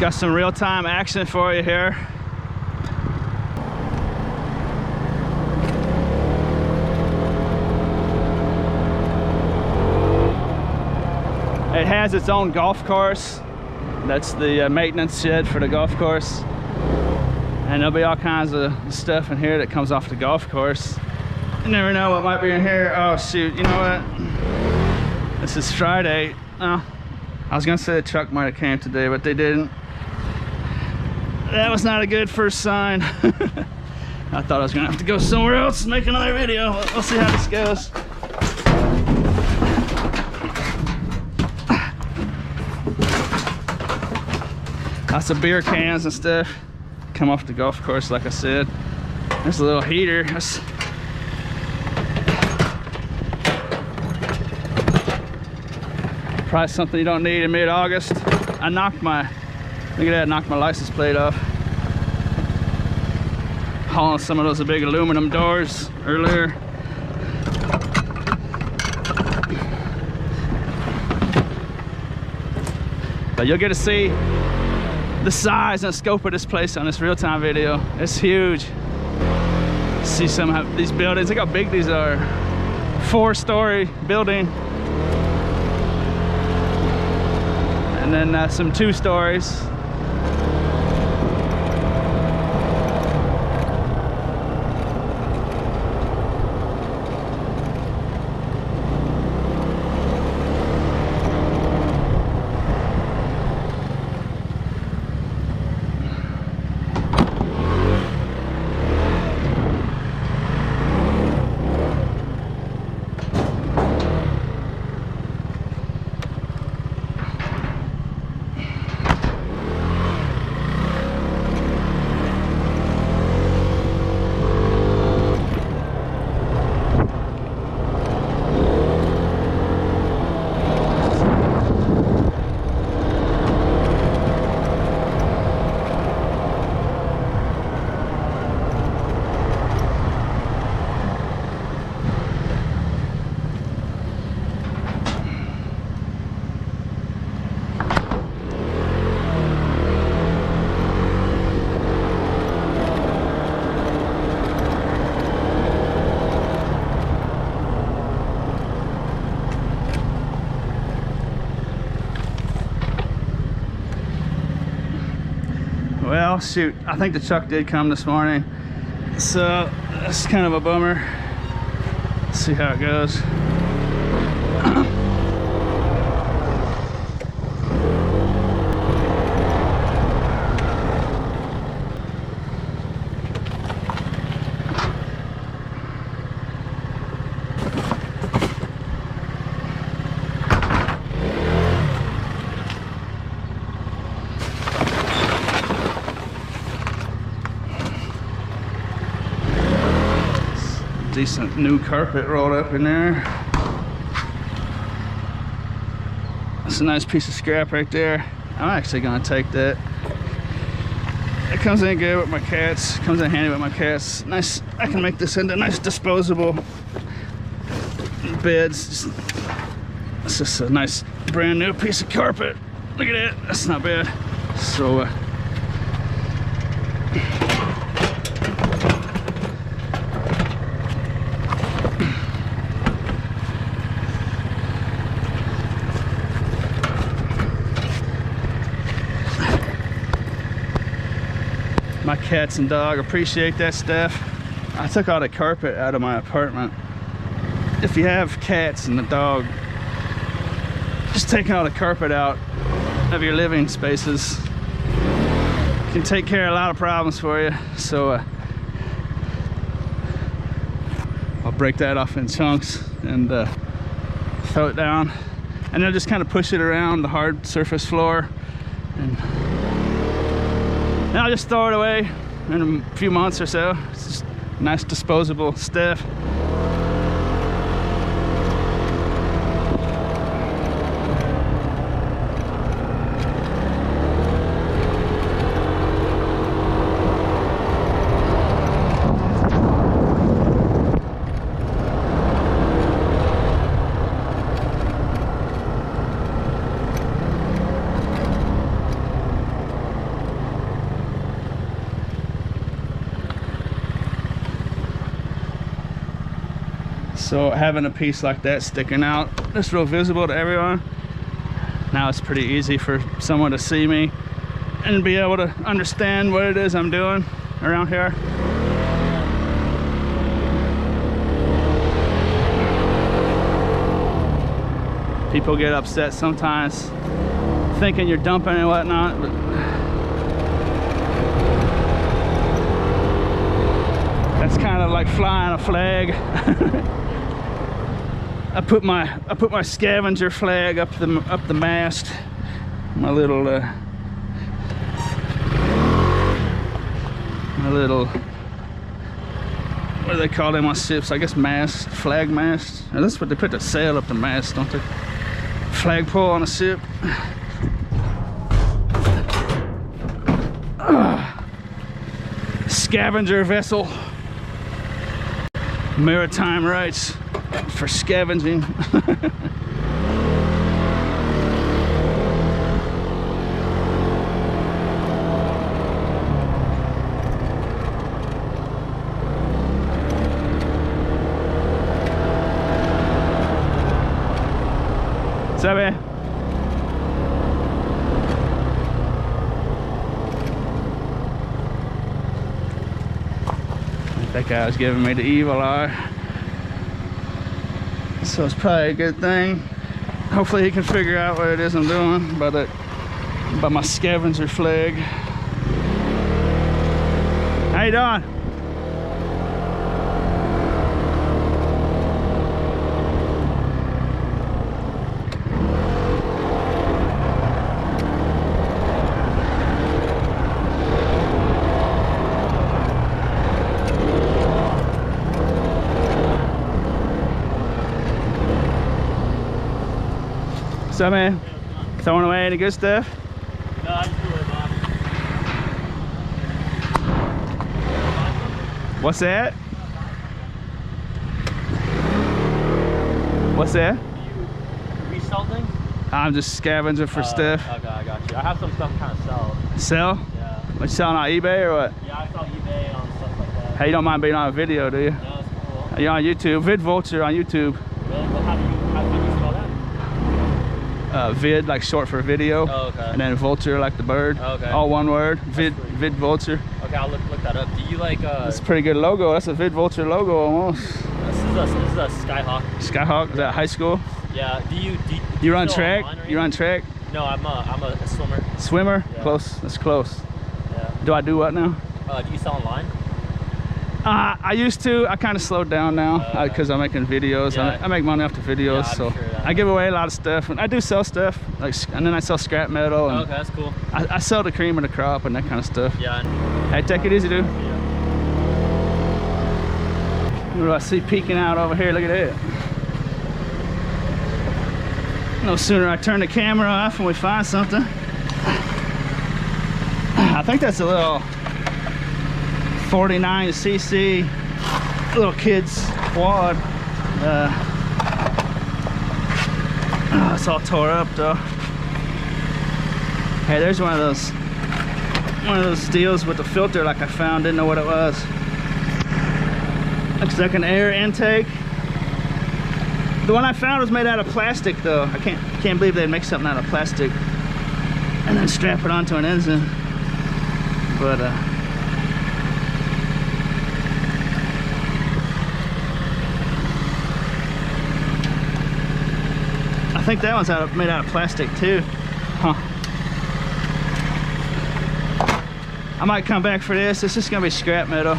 Got some real-time action for you here. It has its own golf course. That's the maintenance shed for the golf course. And there'll be all kinds of stuff in here that comes off the golf course. You never know what might be in here. Oh shoot, you know what? This is Friday. Oh, I was gonna say the truck might have came today, but they didn't. That was not a good first sign. I thought I was gonna have to go somewhere else and make another video. We'll see how this goes. Lots of beer cans and stuff come off the golf course, like I said. There's a little heater. That's probably something you don't need in mid-August. I knocked my, look at that, knocked my license plate off. Hauling some of those big aluminum doors earlier. But you'll get to see the size and scope of this place on this real-time video. It's huge. See some of these buildings, look how big these are. 4-story building. And then some 2 stories. Well, shoot, I think the truck did come this morning, so that's kind of a bummer. Let's see how it goes. Decent new carpet rolled up in there. That's a nice piece of scrap right there. I'm actually gonna take that. It comes in good with my cats. Comes in handy with my cats. Nice. I can make this into nice disposable beds. It's just a nice brand new piece of carpet. Look at that. That's not bad. So my cats and dog appreciate that stuff. I took all the carpet out of my apartment. If you have cats and a dog, just taking all the carpet out of your living spaces can take care of a lot of problems for you. So I'll break that off in chunks and throw it down, and then just kind of push it around the hard surface floor, and I'll just throw it away in a few months or so. It's just nice disposable stuff. So having a piece like that sticking out, that's real visible to everyone. Now it's pretty easy for someone to see me and be able to understand what it is I'm doing around here. People get upset sometimes thinking you're dumping and whatnot, but that's kind of like flying a flag. I put my scavenger flag up the mast. My little what do they call them on ships? I guess mast, flag mast. Now, that's what they put the sail up the mast, don't they? Flagpole on a ship. Scavenger vessel. Maritime rights for scavenging. What's up, man? That guy was giving me the evil eye. So it's probably a good thing. Hopefully he can figure out what it is I'm doing by my scavenger flag. How you doing? What's up, man? Throwing away any good stuff? No, I just threw it off. What's that? What's that? Do you resell things? I'm just scavenging for stuff. Okay, I got you. I have some stuff to kind of sell. Sell? Yeah. What, you selling on eBay or what? Yeah, I sell eBay on stuff like that. Hey, you don't mind being on a video, do you? No, it's cool. You're on YouTube. VidVulture on YouTube. Really? Well, how do you spell that? Vid, like short for video. Oh, okay. And then vulture, like the bird. Oh, okay. All one word. VidVulture. Okay, I'll look that up. Do you like That's a pretty good logo. That's a VidVulture logo almost. This is a Skyhawk. Skyhawk? Is that high school? Yeah. Do you run track? You run track? No, I'm a swimmer. Swimmer? Yeah. Close. That's close. Yeah. Do I do what now? Do you sell online? I used to. I kind of slowed down now because I'm making videos. Yeah. I make money off the videos, Yeah, I'm so sure I give away a lot of stuff. And I do sell stuff, and then I sell scrap metal. And Okay, that's cool. I sell the cream of the crop and that kind of stuff. Yeah. Hey, take it easy, dude. Yeah. What do I see peeking out over here? Look at that. No sooner I turn the camera off and we find something. I think that's a little 49cc little kids quad. It's all tore up though. Hey, there's one of those deals with the filter like I found. Didn't know what it was. Looks like an air intake. The one I found was made out of plastic though. I can't believe they'd make something out of plastic and then strap it onto an engine. But I think that one's made out of plastic too. Huh. I might come back for this. This is gonna be scrap metal.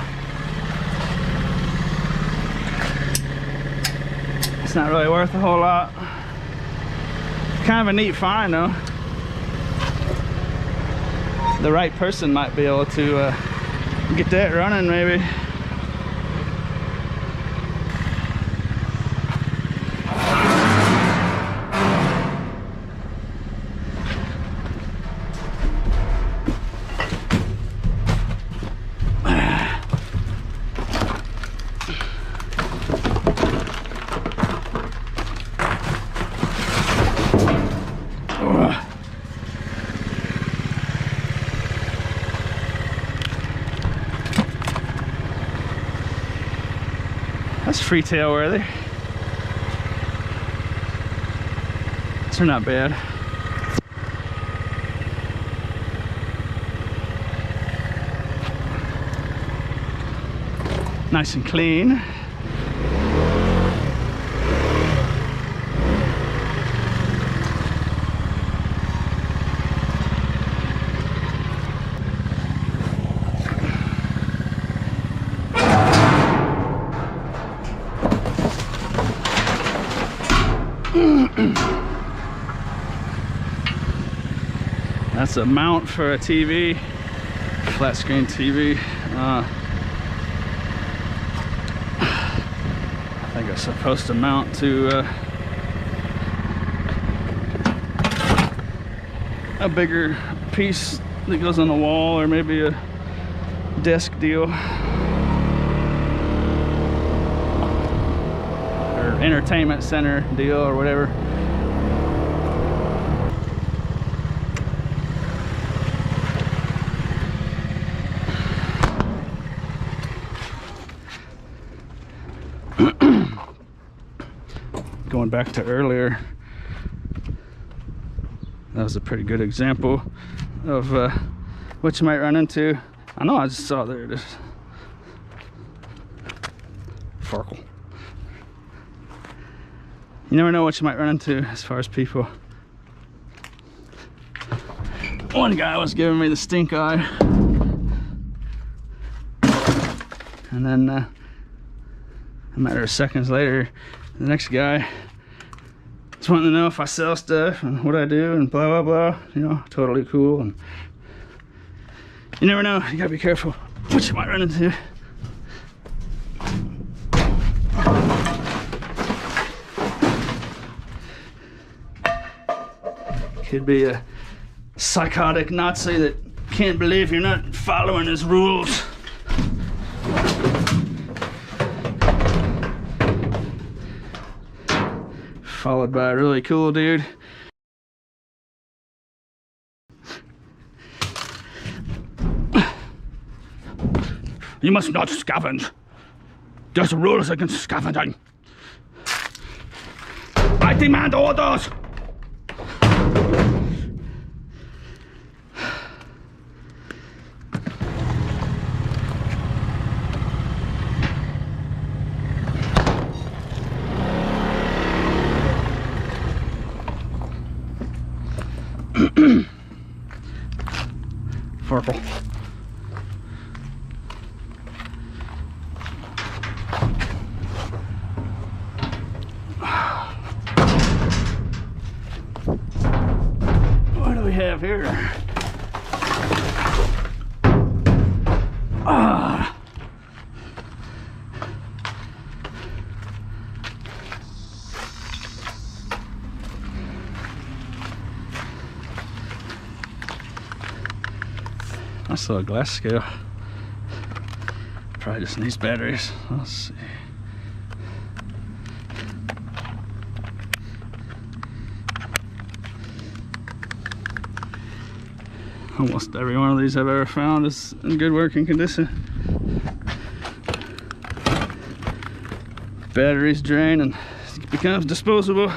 It's not really worth a whole lot. Kind of a neat find though. The right person might be able to get that running maybe. That's free tail worthy. So they're not bad. Nice and clean. That's a mount for a TV, flat screen TV. I think it's supposed to mount to a bigger piece that goes on the wall, or maybe a desk deal, or entertainment center deal, or whatever. Going back to earlier, that was a pretty good example of what you might run into. I know, I just saw, there it is. Farkle. You never know what you might run into as far as people. One guy was giving me the stink eye, and then a matter of seconds later, the next guy just wanting to know if I sell stuff and what I do and blah blah blah. You know, totally cool. And you never know, you gotta be careful what you might run into. Could be a psychotic Nazi that can't believe you're not following his rules. Followed by a really cool dude. You must not scavenge. There's rules against scavenging. I demand orders. Purple. What do we have here? I saw a glass scale. Probably just needs batteries. Let's see. Almost every one of these I've ever found is in good working condition. Batteries drain and it becomes disposable.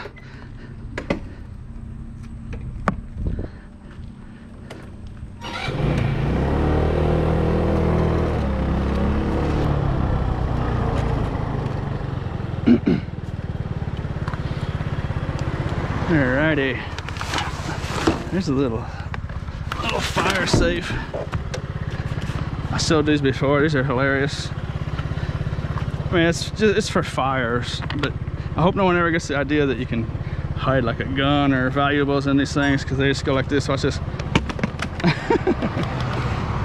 Alrighty, there's a little fire safe. I sold these before. These are hilarious. I mean, it's for fires, but I hope no one ever gets the idea that you can hide like a gun or valuables in these things, because they just go like this. Watch this.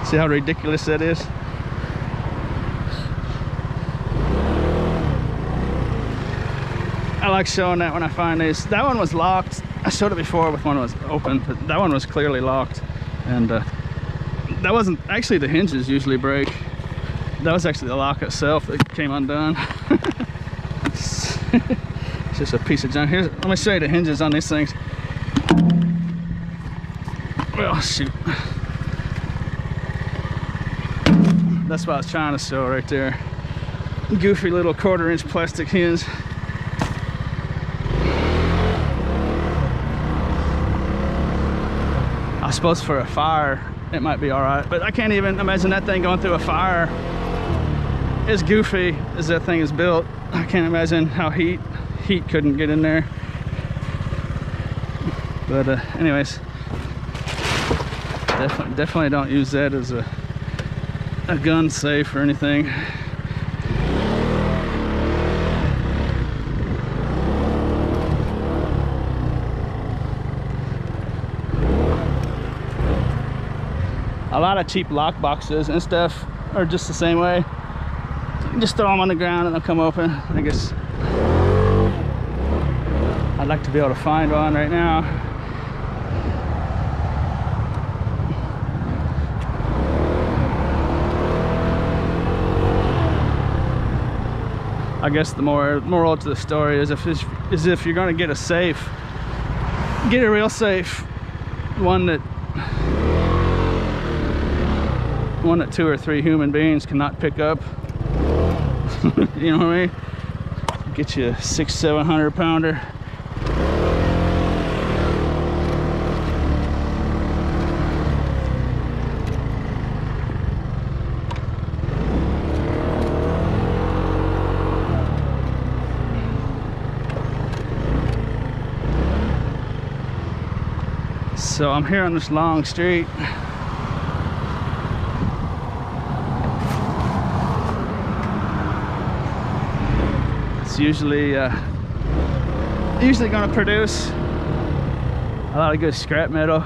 See how ridiculous that is? I like showing that when I find these. That one was locked. I showed it before with one that was open, but that one was clearly locked. And that wasn't, actually the hinges usually break. That was actually the lock itself that came undone. It's just a piece of junk. Here's, let me show you the hinges on these things. Well, shoot. That's what I was trying to show right there. Goofy little 1/4 inch plastic hinge. suppose for a fire, it might be all right, but I can't even imagine that thing going through a fire. As goofy as that thing is built, I can't imagine how heat couldn't get in there. But anyways, definitely don't use that as a gun safe or anything. A lot of cheap lock boxes and stuff are just the same way. You can just throw them on the ground and they'll come open. I guess I'd like to be able to find one right now. I guess the moral to the story is if you're going to get a safe, get a real safe, one that 2 or 3 human beings cannot pick up. You know what I mean? Get you a 600-700 pounder. So I'm here on this long street. It's usually going to produce a lot of good scrap metal.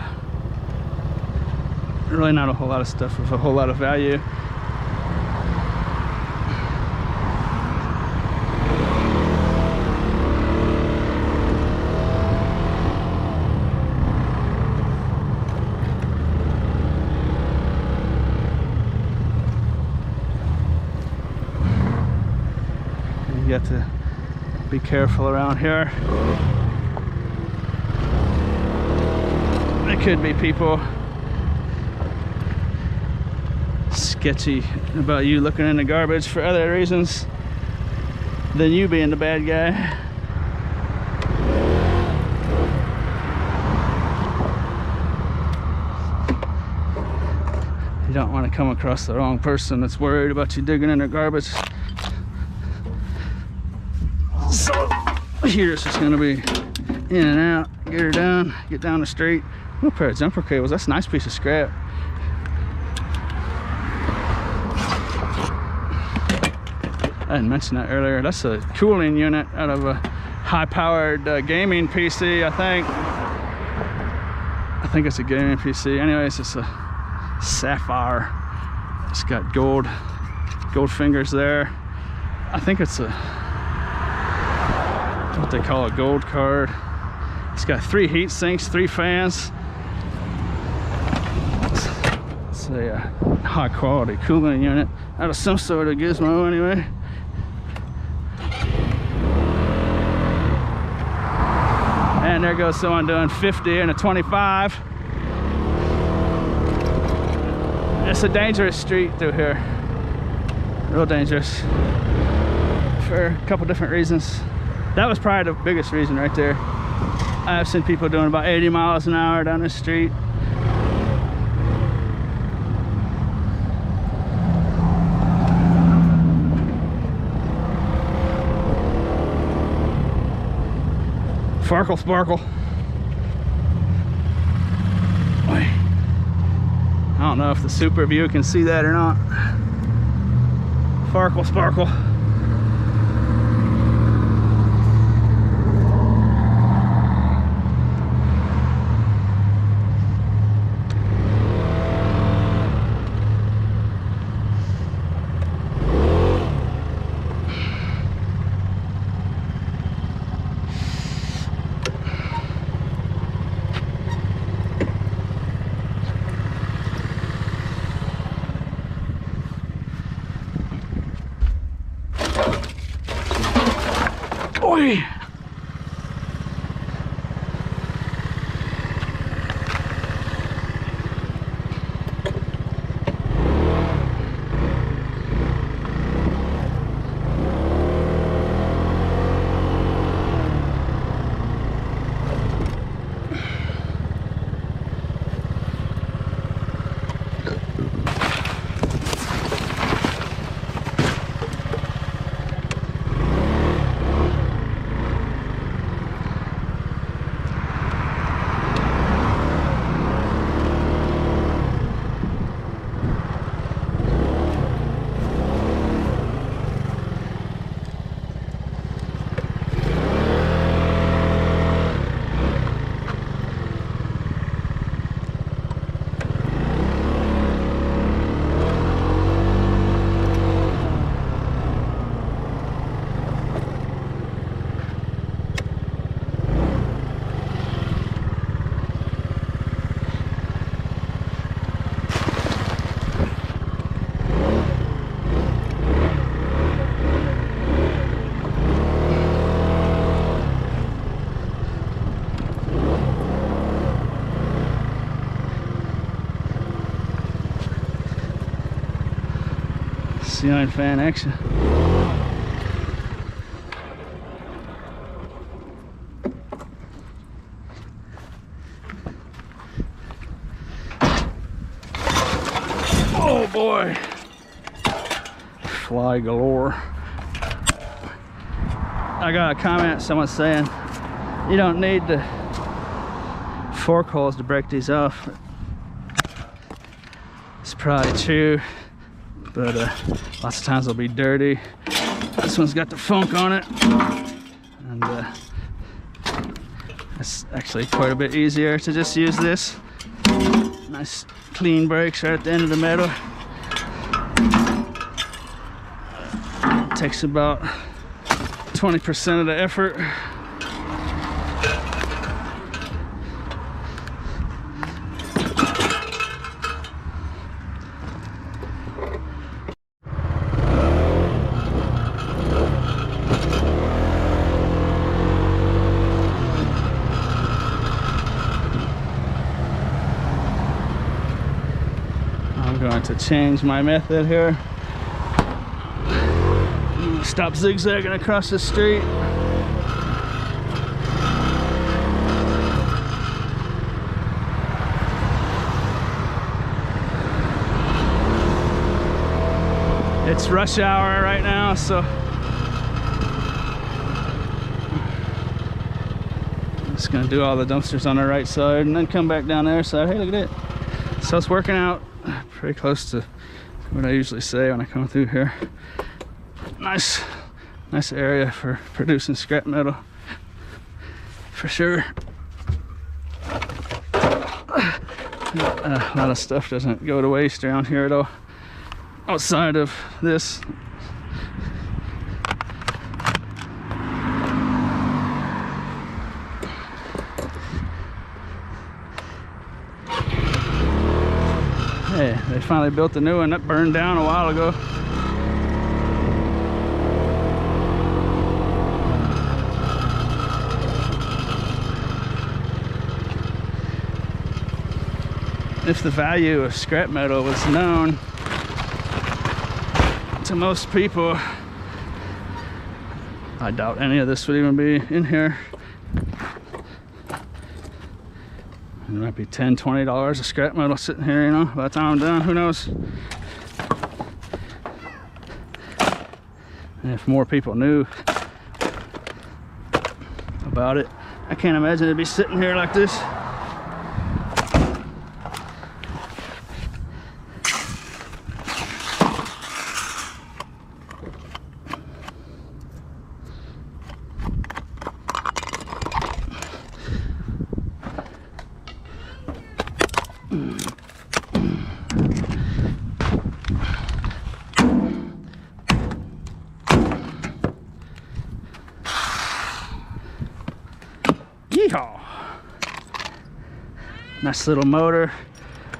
Really not a whole lot of stuff with a whole lot of value. You have to be careful around here. There could be people sketchy about you looking in the garbage for other reasons than you being the bad guy. You don't want to come across the wrong person that's worried about you digging in their garbage. So here's just gonna be in and out, get her down, get down the street. Ooh, a pair of jumper cables, that's a nice piece of scrap. I didn't mention that earlier. That's a cooling unit out of a high-powered gaming PC, I think. I think it's a gaming PC. Anyways, it's a sapphire. It's got gold fingers there. I think it's a what they call a gold card. It's got 3 heat sinks, 3 fans. It's a high quality cooling unit out of some sort of gizmo anyway. And there goes someone doing 50 and a 25. It's a dangerous street through here. Real dangerous for a couple different reasons. That was probably the biggest reason right there. I've seen people doing about 80 miles an hour down this street. Farkle sparkle. I don't know if the super view can see that or not. Farkle sparkle. Oi! ceiling fan action. Oh boy, fly galore. I got a comment, someone saying you don't need the fork holes to break these off. It's probably true, but lots of times they'll be dirty. This one's got the funk on it, and it's actually quite a bit easier to just use this. Nice clean brakes right at the end of the metal. Takes about 20% of the effort. I'm going to change my method here. Stop zigzagging across the street. It's rush hour right now, so I'm just gonna do all the dumpsters on the right side and then come back down there side. Hey, look at it. So it's working out pretty close to what I usually say when I come through here. Nice area for producing scrap metal, for sure. A lot of stuff doesn't go to waste around here at all, outside of this. Hey, they finally built a new one that burned down a while ago. If the value of scrap metal was known to most people, I doubt any of this would even be in here. It might be $10, $20 of scrap metal sitting here, you know, by the time I'm done, who knows? And if more people knew about it, I can't imagine it'd be sitting here like this. Yeehaw! Nice little motor,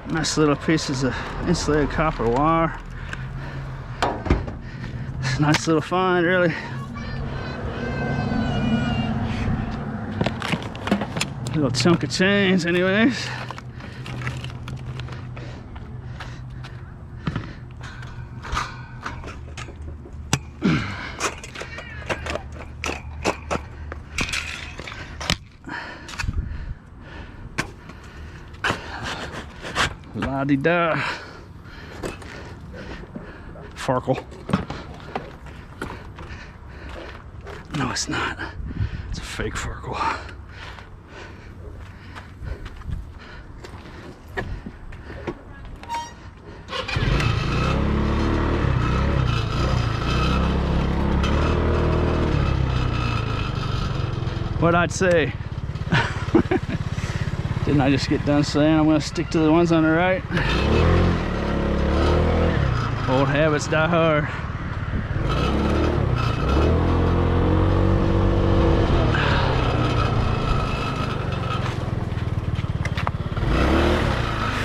nice little pieces of insulated copper wire. Nice little find, really. Little chunk of chains, anyways. La-di-da. Farkle. No, it's not. It's a fake Farkle. What I'd say. Didn't I just get done saying I'm going to stick to the ones on the right? Old habits die hard.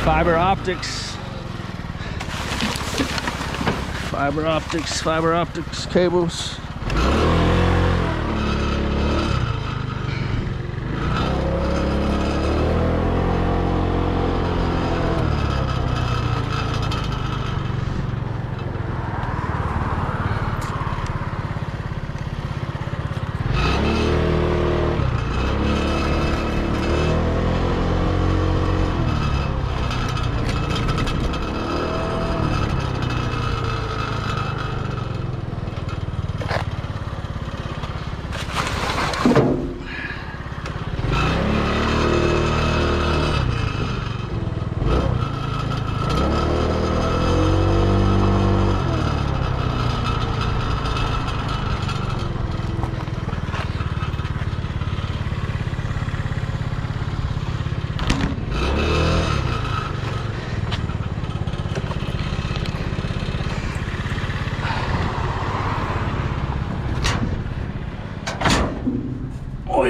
Fiber optics. Fiber optics cables.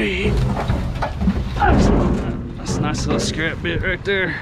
Sweet. That's a nice little scrap bit right there.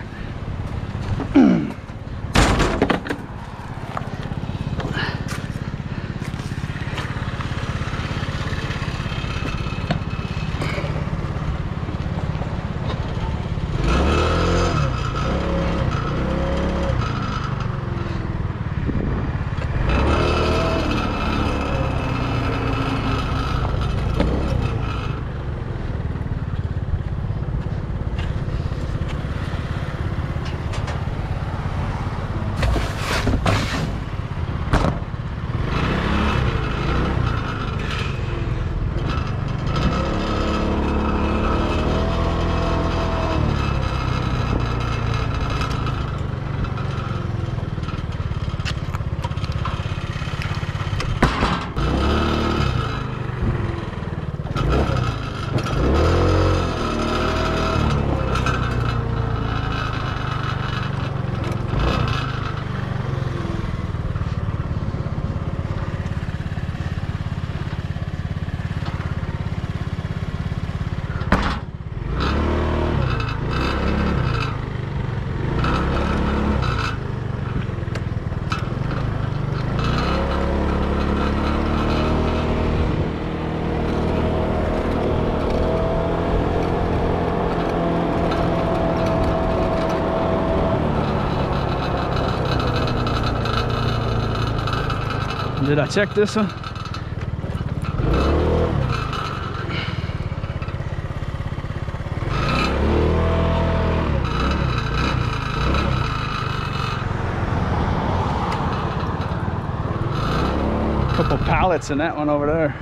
Did I check this one? Couple pallets in that one over there.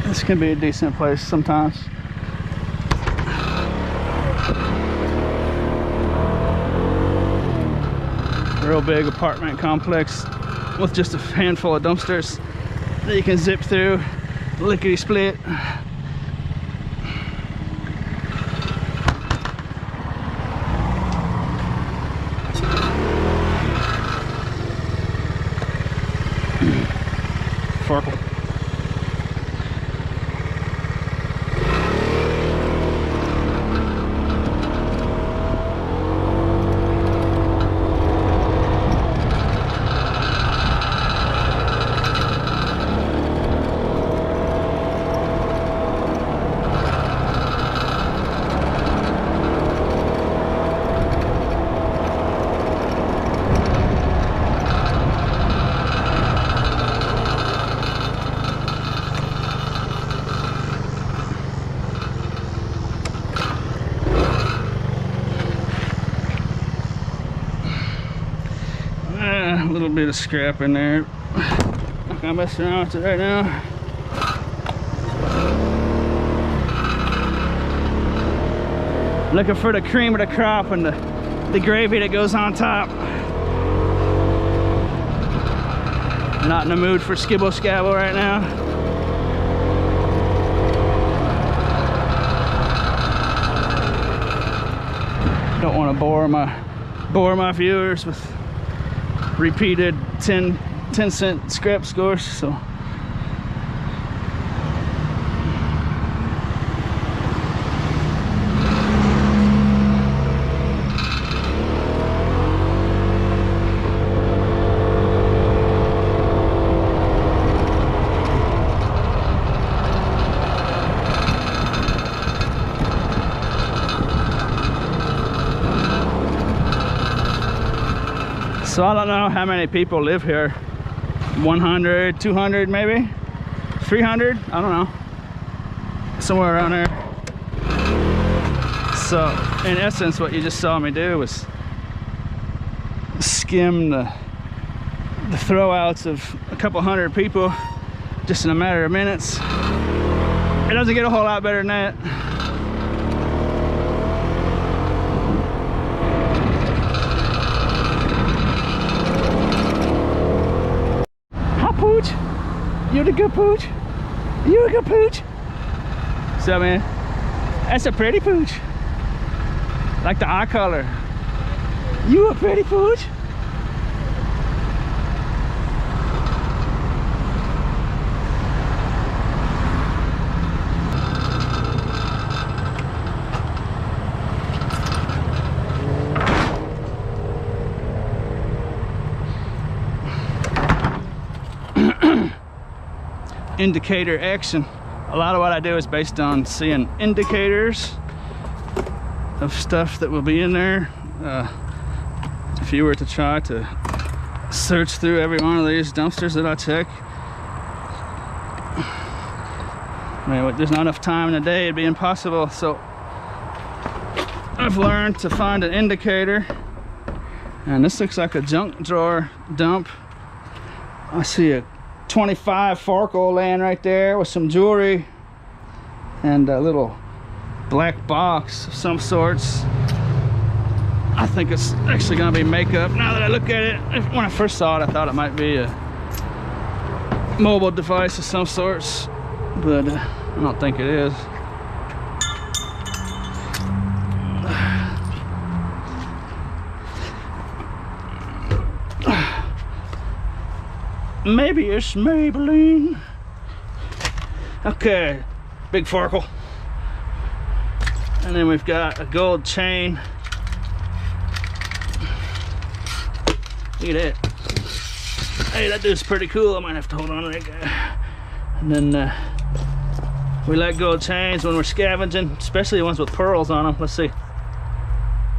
This can be a decent place sometimes. Real big apartment complex with just a handful of dumpsters that you can zip through, lickety split. Farkle. A little bit of scrap in there. Not gonna mess around with it right now. Looking for the cream of the crop and the gravy that goes on top. Not in the mood for skibble scabble right now. Don't want to bore my viewers with repeated 10-cent scrap scores, so I don't know how many people live here. 100, 200 maybe? 300? I don't know. Somewhere around there. So, in essence, what you just saw me do was skim the throwouts of a couple hundred people just in a matter of minutes. It doesn't get a whole lot better than that. Pooch, you the good pooch? You a good pooch? So man, that's a pretty pooch. Like the eye color. You a pretty pooch. Indicator action. A lot of what I do is based on seeing indicators of stuff that will be in there. If you were to try to search through every one of these dumpsters that I check, I mean, there's not enough time in the day, it'd be impossible. So I've learned to find an indicator, and this looks like a junk drawer dump. I see a 25 Farco laying right there with some jewelry and a little black box of some sorts. I think it's actually gonna be makeup. Now that I look at it, when I first saw it, I thought it might be a mobile device of some sorts, but I don't think it is. Maybe it's Maybelline. Okay, big Farkle. And then we've got a gold chain. Look at that. Hey, that dude's pretty cool. I might have to hold on to that guy. And then we like gold chains when we're scavenging, especially the ones with pearls on them. Let's see.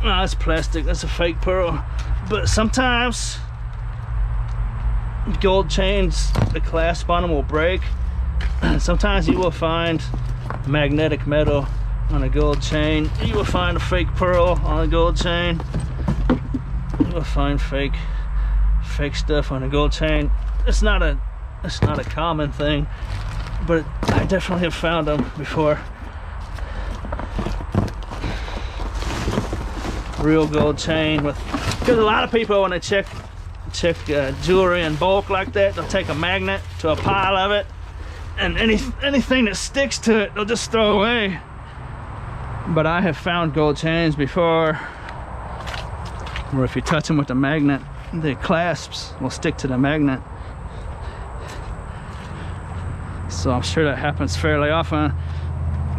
Oh, that's plastic. That's a fake pearl. But sometimes gold chains, the clasp on them will break. Sometimes you will find magnetic metal on a gold chain. You will find a fake pearl on a gold chain. You will find fake stuff on a gold chain. It's not a common thing, but I definitely have found them before. Real gold chain with, because a lot of people when they check jewelry in bulk like that, they'll take a magnet to a pile of it, and anything that sticks to it they'll just throw away. But I have found gold chains before where if you touch them with a magnet, the clasps will stick to the magnet. So I'm sure that happens fairly often.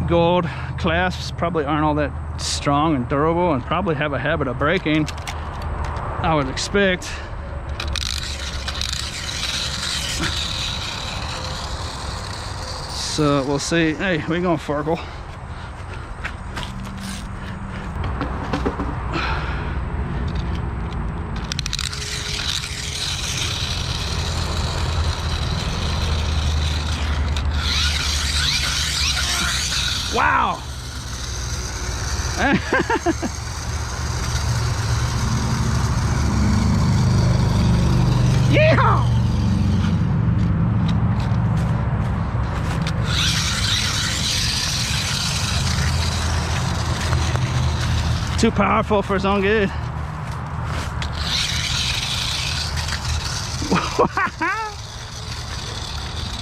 Gold clasps probably aren't all that strong and durable and probably have a habit of breaking, I would expect. So we'll see. Hey, we gonna Farkle. Wow. Yeehaw! Too powerful for its own good.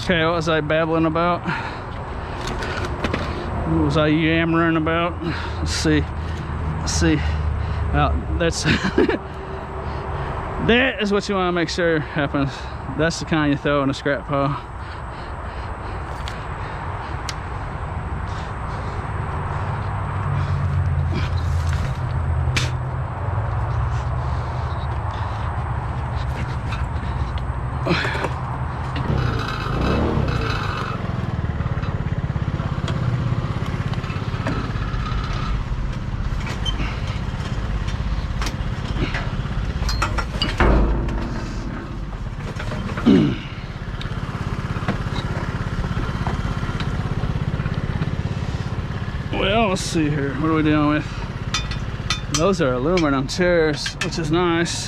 Okay, what was I babbling about? What was I yammering about? Let's see. Well, that's that is what you want to make sure happens. That's the kind you throw in a scrap pile. Well, let's see here. What are we dealing with? Those are aluminum chairs, which is nice.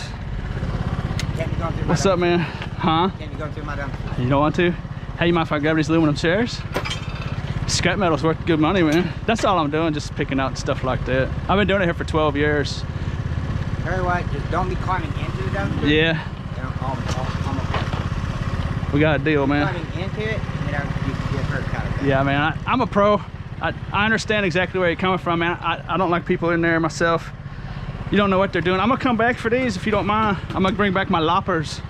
What's up, man? Huh? Can you go through my dump? You don't want to? Hey, you mind if I grab these aluminum chairs? Scrap metal's worth good money, man. That's all I'm doing, just picking out stuff like that. I've been doing it here for 12 years. Tell you what, just don't be climbing into the dumpster. Yeah. We got a deal, man. Climbing into it, you can get hurt out of it. Yeah, man, I'm a pro. I understand exactly where you're coming from, man. I don't like people in there myself. You don't know what they're doing. I'm gonna come back for these if you don't mind. I'm gonna bring back my loppers.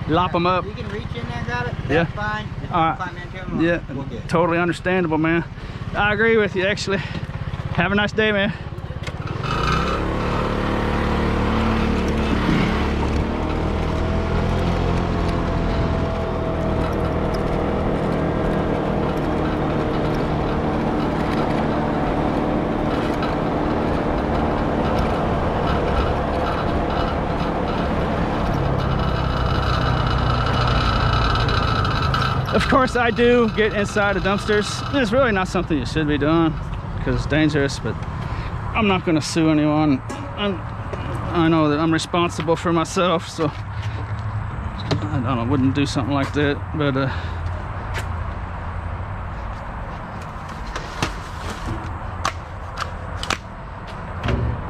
Lop them up. You can reach in there and grab it. Yeah. That's fine. Just All right. climb into them. Yeah, We'll get it. totally understandable, man. I agree with you, actually. Have a nice day, man. Of course, I do get inside the dumpsters. It's really not something you should be doing because it's dangerous, but I'm not going to sue anyone. I know that I'm responsible for myself, so I wouldn't do something like that. But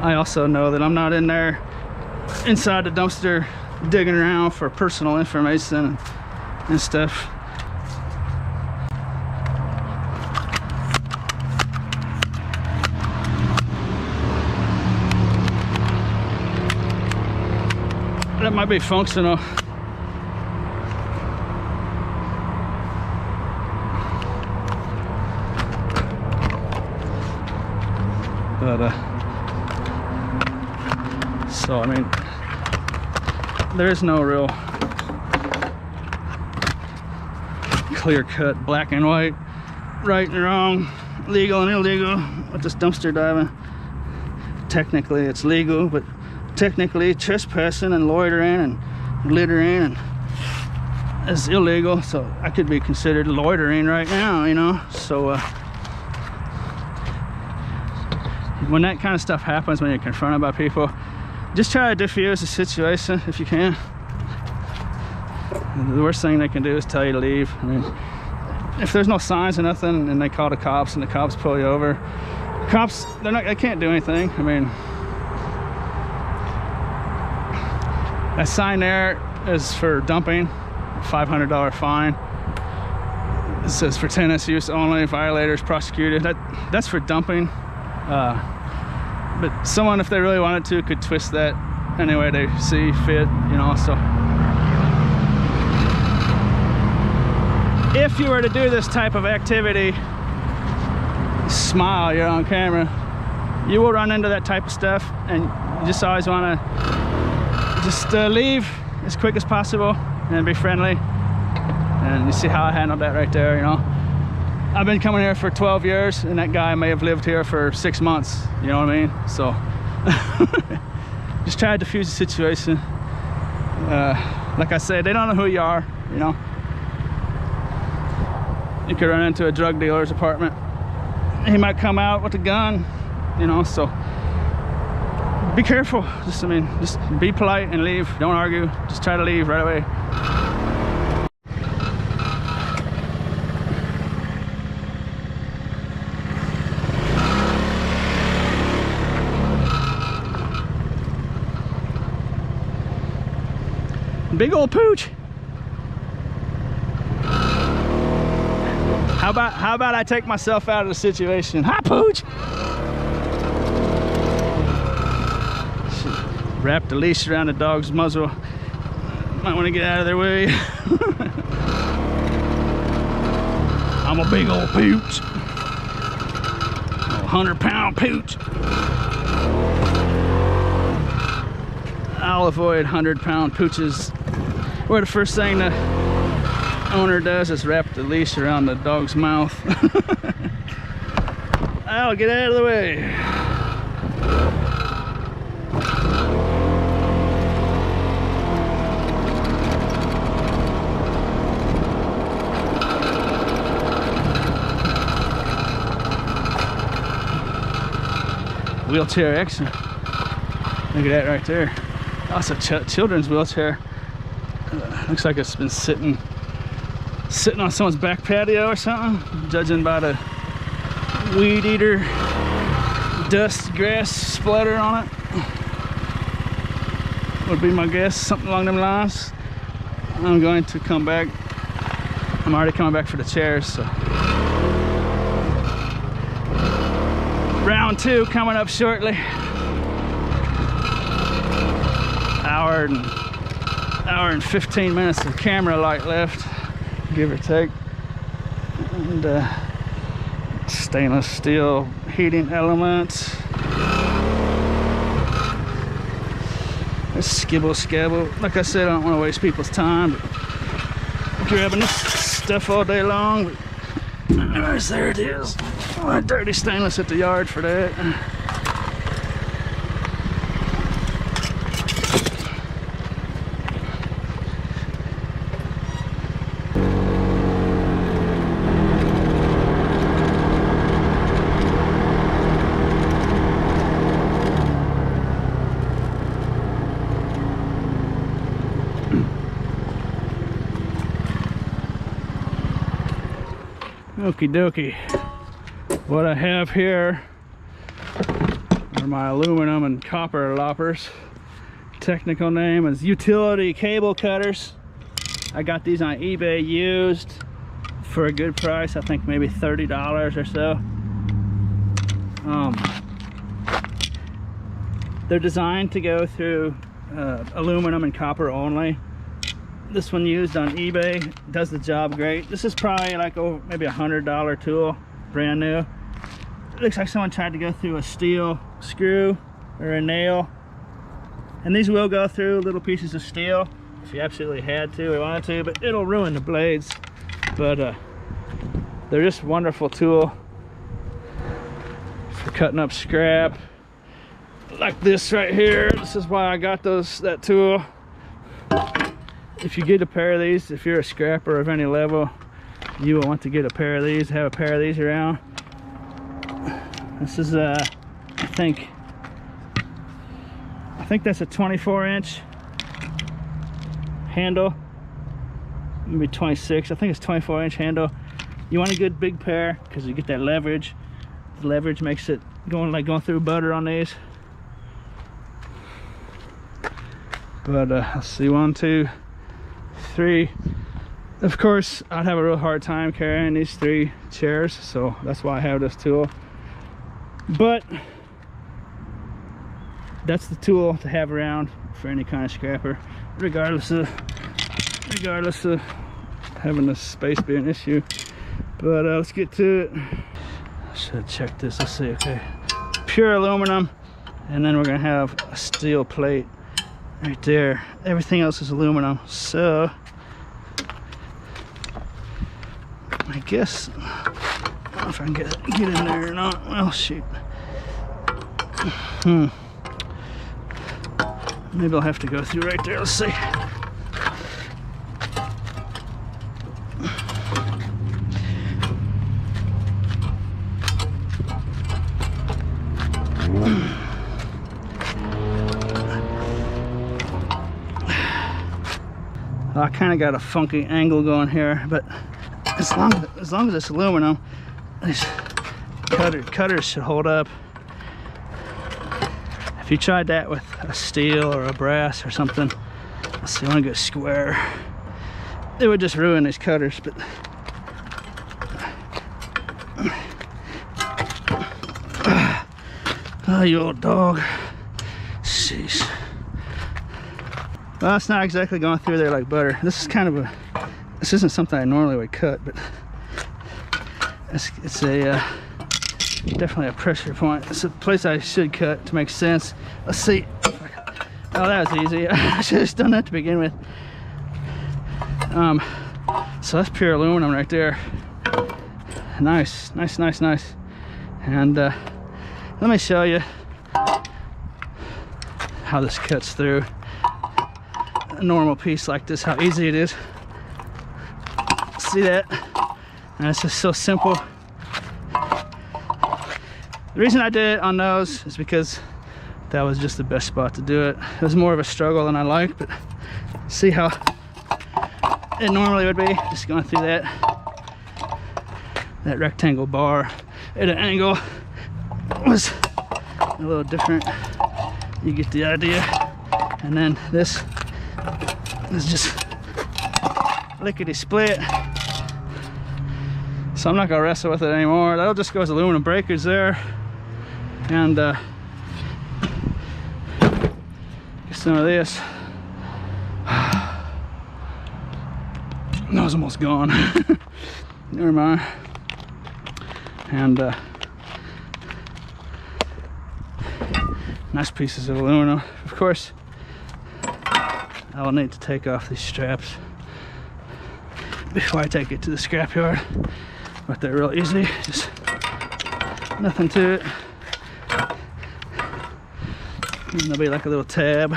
I also know that I'm not in there inside the dumpster digging around for personal information and stuff. That might be functional. But so I mean, there is no real clear-cut black and white, right and wrong, legal and illegal with this dumpster diving. Technically it's legal, but technically trespassing and loitering and littering is illegal, so I could be considered loitering right now, you know. So when that kind of stuff happens, when you're confronted by people, just try to diffuse the situation if you can. And the worst thing they can do is tell you to leave. I mean, if there's no signs or nothing and they call the cops and the cops pull you over, cops, they can't do anything. I mean, that sign there is for dumping, $500 fine. It says for tennis use only, violators prosecuted. That's for dumping. But someone, if they really wanted to, could twist that any way they see fit, you know. So if you were to do this type of activity, smile, you're on camera, you will run into that type of stuff, and you just always want to just leave as quick as possible and be friendly. And you see how I handled that right there, you know. I've been coming here for 12 years and that guy may have lived here for 6 months, you know what I mean? So just try to defuse the situation. Like I said, they don't know who you are, you know. You could run into a drug dealer's apartment. He might come out with a gun, you know, so be careful. Just be polite and leave. Don't argue. Just try to leave right away. Big old pooch. How about I take myself out of the situation? Hi, pooch. Wrap the leash around the dog's muzzle. Might want to get out of their way. I'm a big old pooch. A 100-pound pooch. I'll avoid 100-pound pooches, where the first thing the owner does is wrap the leash around the dog's mouth. I'll get out of the way. Wheelchair exit. Look at that right there. That's a children's wheelchair. Looks like it's been sitting on someone's back patio or something, judging by the weed eater dust grass splatter on it. Would be my guess, something along them lines. I'm going to come back. I'm already coming back for the chairs, so Round 2 coming up shortly. Hour and 15 minutes of camera light left, give or take. And stainless steel heating elements. This skibble scabble. Like I said, I don't want to waste people's time, but grabbing this stuff all day long. But there it is. Oh, dirty stainless at the yard for that. Okie dokie. What I have here are my aluminum and copper loppers. Technical name is utility cable cutters. I got these on eBay used for a good price. I think maybe $30 or so. They're designed to go through aluminum and copper only. This one used on eBay does the job great. This is probably like maybe $100 tool, brand new. It looks like someone tried to go through a steel screw or a nail. And these will go through little pieces of steel if you absolutely had to or wanted to, but it'll ruin the blades. But they're just a wonderful tool for cutting up scrap. Like this right here. This is why I got that tool. If you get a pair of these, if you're a scrapper of any level, you will want to get a pair of these, have a pair of these around. This is I think that's a 24-inch handle, maybe 26. I think it's 24-inch handle. You want a good big pair because you get that leverage. The leverage makes it going through butter on these. But let's see, 1, 2, 3. Of course, I'd have a real hard time carrying these 3 chairs, so that's why I have this tool. But that's the tool to have around for any kind of scrapper, regardless of having the space be an issue. But let's get to it. I should have checked this. Let's see. Okay, pure aluminum, and then we're gonna have a steel plate right there. Everything else is aluminum, so I guess I don't know if I can get in there or not. Well, shoot. Maybe I'll have to go through right there. Let's see. I kind of got a funky angle going here, but as long as it's aluminum, these cutters should hold up. If you tried that with a steel or a brass or something, let's see, I want to go square. It would just ruin these cutters, but oh, you old dog. Jeez. Well, it's not exactly going through there like butter. This is kind of this isn't something I normally would cut, but it's a definitely a pressure point. It's a place I should cut to make sense. Let's see. Oh, that was easy. I should have done that to begin with. So that's pure aluminum right there. Nice. And let me show you how this cuts through a normal piece like this, how easy it is. See that? And it's just so simple. The reason I did it on those is because that was just the best spot to do it. It was more of a struggle than I liked, but see how it normally would be, just going through that rectangle bar at an angle was a little different. You get the idea. And then this is just lickety split. So I'm not gonna wrestle with it anymore. That'll just go as aluminum breakers there. and get some of this. That was almost gone. Never mind. And nice pieces of aluminum. Of course, I will need to take off these straps before I take it to the scrapyard, but they're real easy. Just nothing to it. And there'll be like a little tab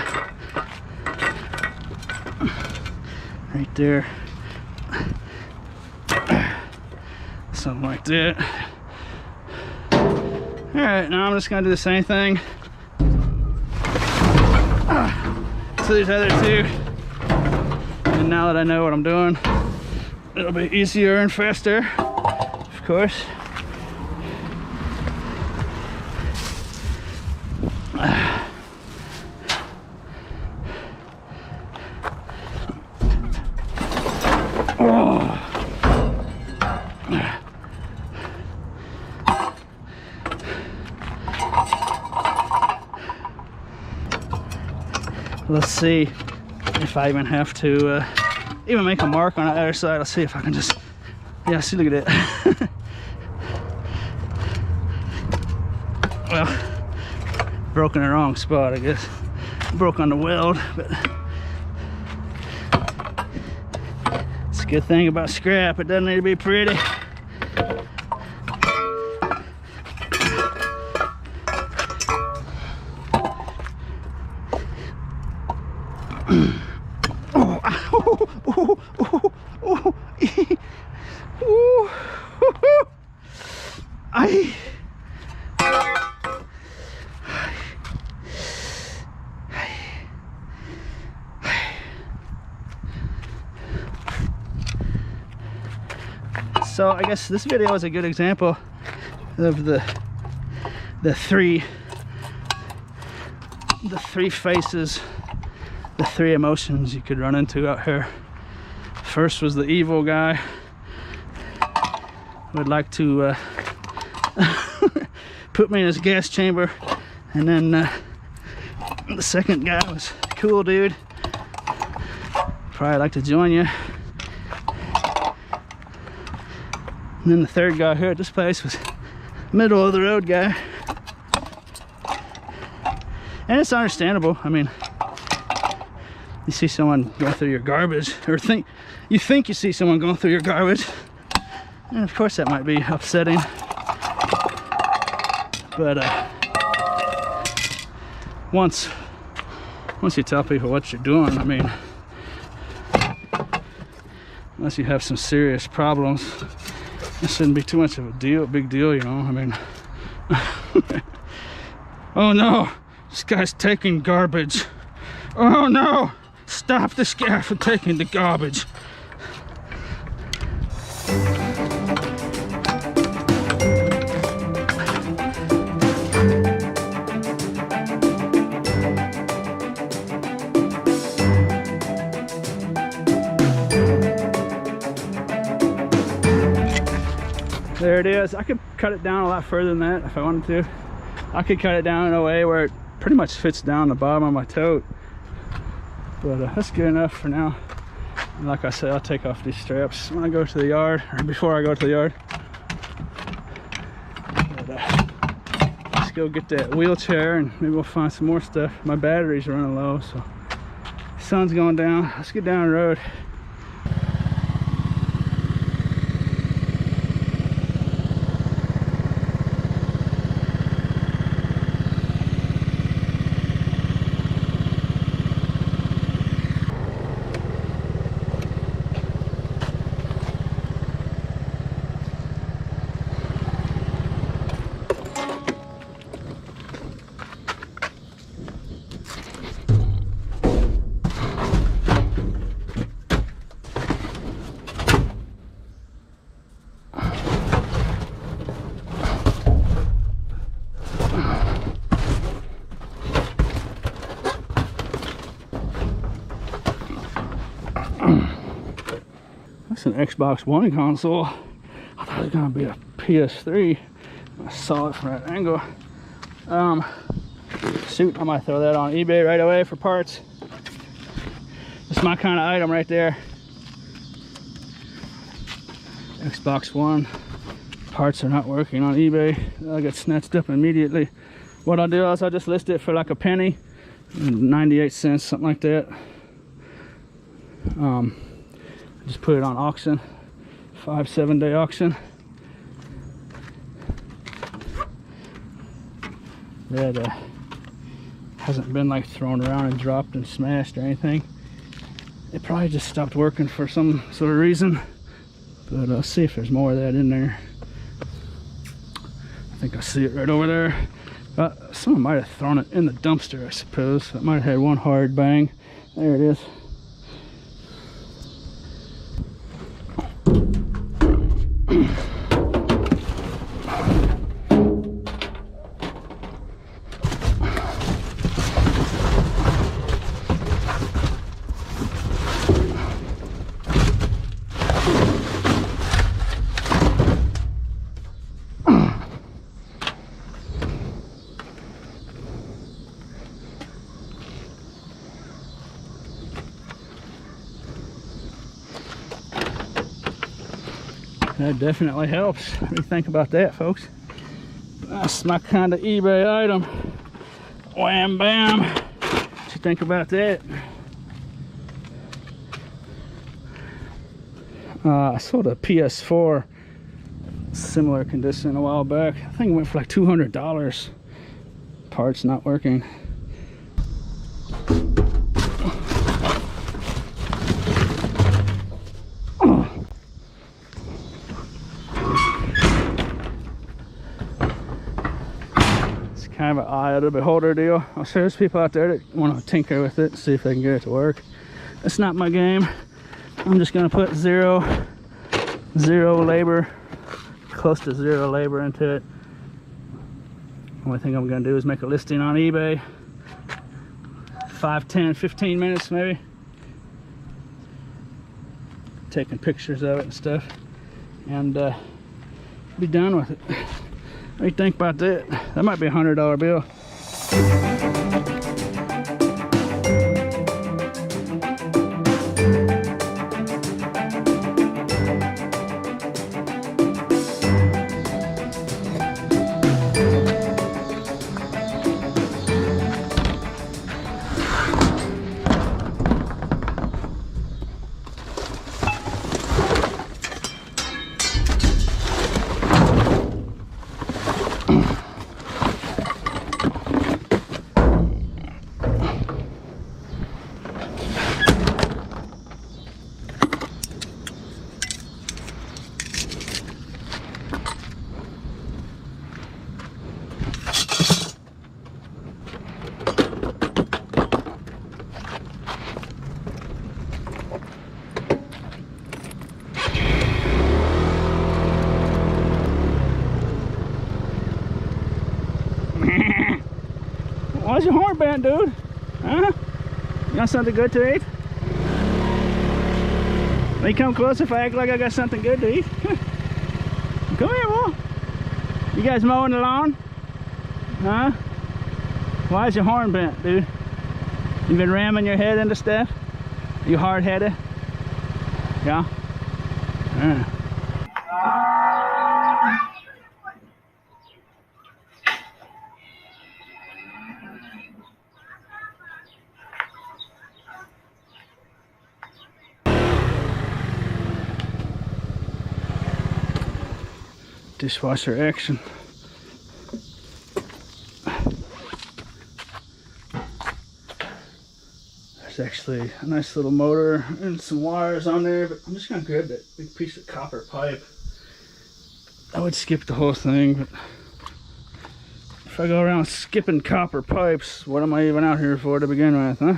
right there. Something like that. Alright, now I'm just gonna do the same thing to these other two. And now that I know what I'm doing, it'll be easier and faster, of course. Let's see if I even have to even make a mark on the other side. Let's see if I can just, yeah, see, look at it. Well, broke in the wrong spot, I guess. Broke on the weld, but it's a good thing about scrap. It doesn't need to be pretty. So I guess this video is a good example of the three faces, the three emotions you could run into out here. First was the evil guy who would like to put me in his gas chamber, and then the second guy was cool dude, probably like to join you. And then the third guy here at this place was middle of the road guy. And it's understandable. I mean, you see someone going through your garbage, or you think you see someone going through your garbage, and of course that might be upsetting. But once you tell people what you're doing, I mean, unless you have some serious problems, it shouldn't be too much of a big deal, you know. I mean, oh no, this guy's taking garbage. Oh no, stop this guy from taking the garbage. There it is. I could cut it down a lot further than that if I wanted to. I could cut it down in a way where it pretty much fits down the bottom of my tote. But that's good enough for now. And like I said, I'll take off these straps when I go to the yard, or before I go to the yard. But, let's go get that wheelchair and maybe we'll find some more stuff. My battery's running low, so the sun's going down. Let's get down the road. That's an Xbox One console. I thought it was gonna be a PS3. I saw it from that angle. Shoot, I might throw that on eBay right away for parts. It's my kind of item right there. Xbox One. Parts are not working on eBay. I'll get snatched up immediately. What I'll do is I'll just list it for like a penny, 98 cents, something like that. Just put it on auction, 5-7 day auction. That hasn't been like thrown around and dropped and smashed or anything. It probably just stopped working for some sort of reason, but I'll see if there's more of that in there. I think I see it right over there. Someone might have thrown it in the dumpster, I suppose. It might have had one hard bang. There it is. That definitely helps. What do you think about that, folks? That's my kind of eBay item. Wham bam. What you think about that? I sold a PS4 similar condition a while back. I think it went for like $200. Parts not working. Kind of an eye of the beholder deal. I'm sure there's people out there that want to tinker with it, see if they can get it to work. That's not my game. I'm just gonna put zero labor, close to zero labor into it. Only thing I'm gonna do is make a listing on eBay. 5, 10, 15 minutes maybe. Taking pictures of it and stuff, and be done with it. What do you think about that? That might be a $100 bill. Why's your horn bent, dude? Huh? You got something good to eat? Let me come close if I act like I got something good to eat. Come here, boy. You guys mowing the lawn? Huh? Why's your horn bent, dude? You been ramming your head into stuff? You hard-headed? Yeah? Dishwasher action. There's actually a nice little motor and some wires on there, but I'm just gonna grab that big piece of copper pipe. I would skip the whole thing, but if I go around skipping copper pipes, what am I even out here for to begin with, huh?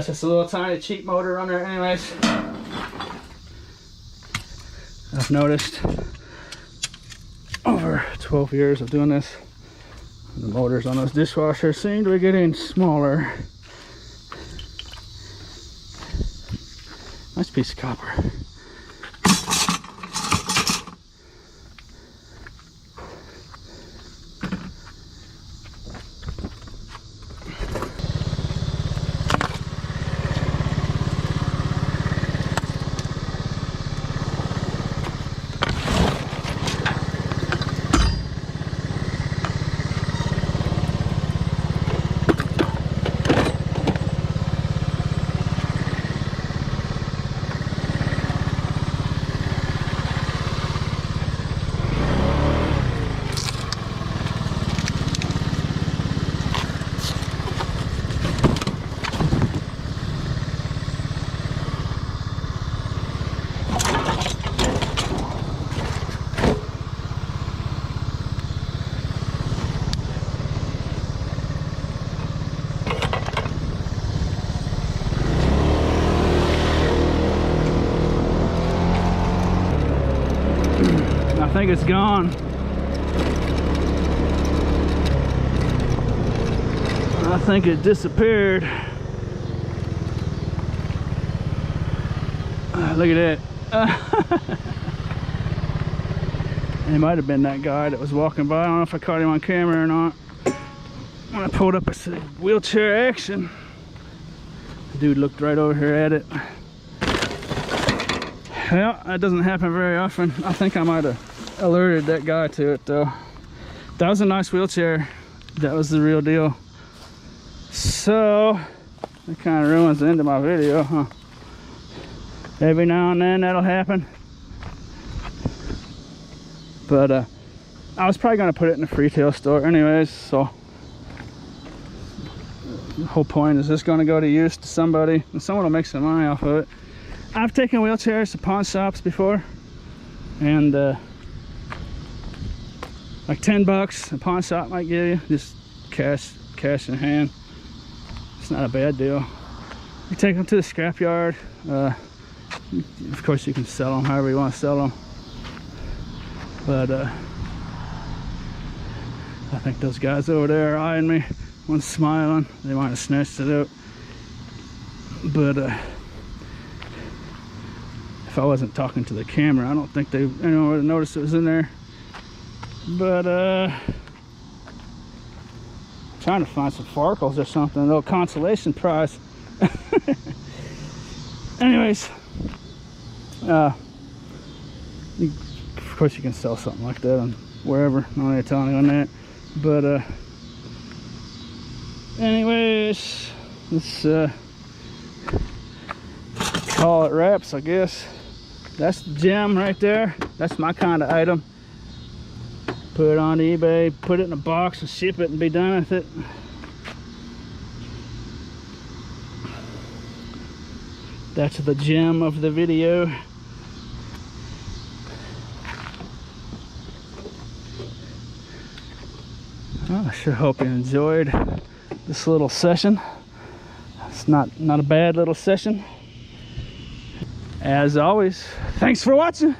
That's just a little tiny cheap motor on there anyways. I've noticed over 12 years of doing this, the motors on those dishwashers seem to be getting smaller. Nice piece of copper. I think it's gone. I think it disappeared. Look at that. It might have been that guy that was walking by. I don't know if I caught him on camera or not. When I pulled up, I said wheelchair action. The dude looked right over here at it. Well, that doesn't happen very often. I think I might have alerted that guy to it though. That was a nice wheelchair. That was the real deal. So that kind of ruins the end of my video, huh? Every now and then that'll happen. But I was probably gonna put it in the retail store anyways, so the whole point is this gonna go to use to somebody and someone will make some money off of it. I've taken wheelchairs to pawn shops before, and like $10 a pawn shop might give you, just cash in hand. It's not a bad deal. You take them to the scrapyard. Of course you can sell them however you want to sell them, but I think those guys over there are eyeing me. One's smiling. They might have snatched it out, but if I wasn't talking to the camera, I don't think anyone would have noticed it was in there. But trying to find some Farkles or something, a little consolation prize. Anyways, of course you can sell something like that on wherever. I don't need to tell anyone that. But anyways, let's call it wraps, I guess. That's the gem right there. That's my kind of item. Put it on eBay, put it in a box and ship it and be done with it. That's the gem of the video. Well, I sure hope you enjoyed this little session. It's not a bad little session. As always, thanks for watching.